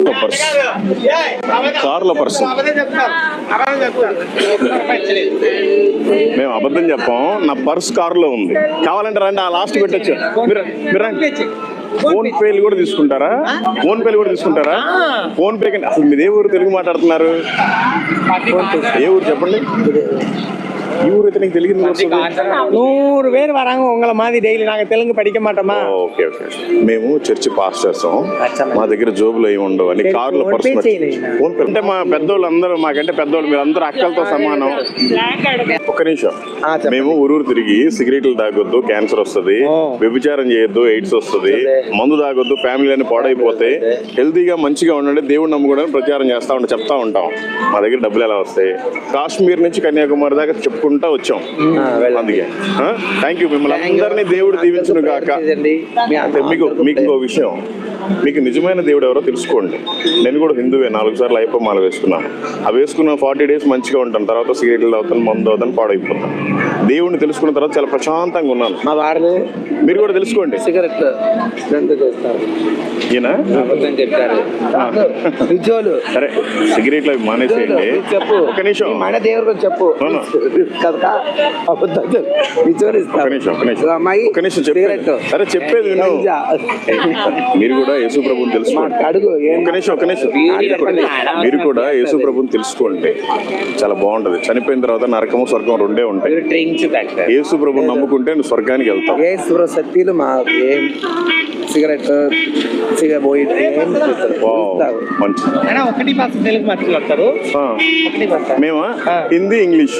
Purse, కార్ల purse. మేము అబద్ధం చెప్పాం, నా పర్స్ కారులో ఉంది. కావాలంటే రండి, ఆ లాస్ట్ పెట్టచ్చు. మీరు రండి. ఫోన్ పేలు కూడా తీసుకుంటారా? ఫోన్ పేలు కూడా తీసుకుంటారా? ఫోన్ పే కంటే అసలు మీరు ఏ ఊరు తెలుగు మాట్లాడుతున్నారు? ఏ ఊరు చెప్పండి. ఈ ఊరు అయితే నీకు తెలియదు. 100 பேர் வராங்க உங்களை மாதிரி டெய்லி. நாங்க தெலுங்கு படிக்க மாட்டோமா? Okay okay. మేము చర్చి పాస్ చేస్తాం, మా దగ్గర జోబులు ఏమి ఉండవు అని కార్లో పర్స్ ఫోన్ పే. అంటే మా పెద్దోళ్ళు అందరూ, మాకంటే పెద్దోళ్ళు మీరు అందరూ అక్కలతో సమానం. ఒక్క నిమిషం. మేము ఊరూరు తిరిగి సిగరెట్లు తాగొద్దు, క్యాన్సర్ వస్తుంది, వ్యభిచారం చేయొద్దు, ఎయిడ్స్ వస్తుంది, మందు తాగొద్దు, ఫ్యామిలీ అని పాడైపోతే, హెల్తీగా మంచిగా ఉండండి, దేవుడు నమ్ముకోవడానికి ప్రచారం చెప్తా ఉంటాం. మా దగ్గర డబ్బులు ఎలా వస్తాయి? కాశ్మీర్ నుంచి కన్యాకుమారి దాకా చెప్పుకుంటా వచ్చాం. అందుకే థ్యాంక్ యూ. మిమ్మల్ని అందరినీ దేవుడు దీవించును గాక. మీకు ఇంకో విషయం, మీకు నిజమైన దేవుడు ఎవరో తెలుసుకోండి. నేను కూడా హిందువే, 4 సార్లు అయ్యప్ప మాల వేసుకున్నాను. అవి వేసుకున్న 40 days మంచిగా ఉంటాను, తర్వాత సిగరెట్లు అవుతాను, మందు అవుతాను, పాడైపోతాను. దేవుడిని తెలుసుకున్న తర్వాత చాలా ప్రశాంతంగా ఉన్నాను. మా వారిని మీరు కూడా తెలుసుకోండి. సిగరెట్ ఈయన చెప్పారు. సరే, సిగరెట్లు అవి మానేసేయండి. చెప్పు. ఒక నిమిషం. మన దేవుడు చెప్పు. ఒక నిమిషం చెప్పేది. సరే చెప్పేది విను. మీరు కూడా యేసు ప్రభుని తెలుసుకోండి. ఒక నిమిషం. మీరు కూడా యేసు ప్రభుని తెలుసుకోండి, చాలా బాగుంటది. చనిపోయిన తర్వాత నరకము స్వర్గం రెండే ఉంటాయి. యేసు ప్రభుని నమ్ముకుంటే నువ్వు స్వర్గానికి వెళ్తావు. శక్తిలు మా సిగరెట్ మంచి. మేమా హిందీ, ఇంగ్లీష్.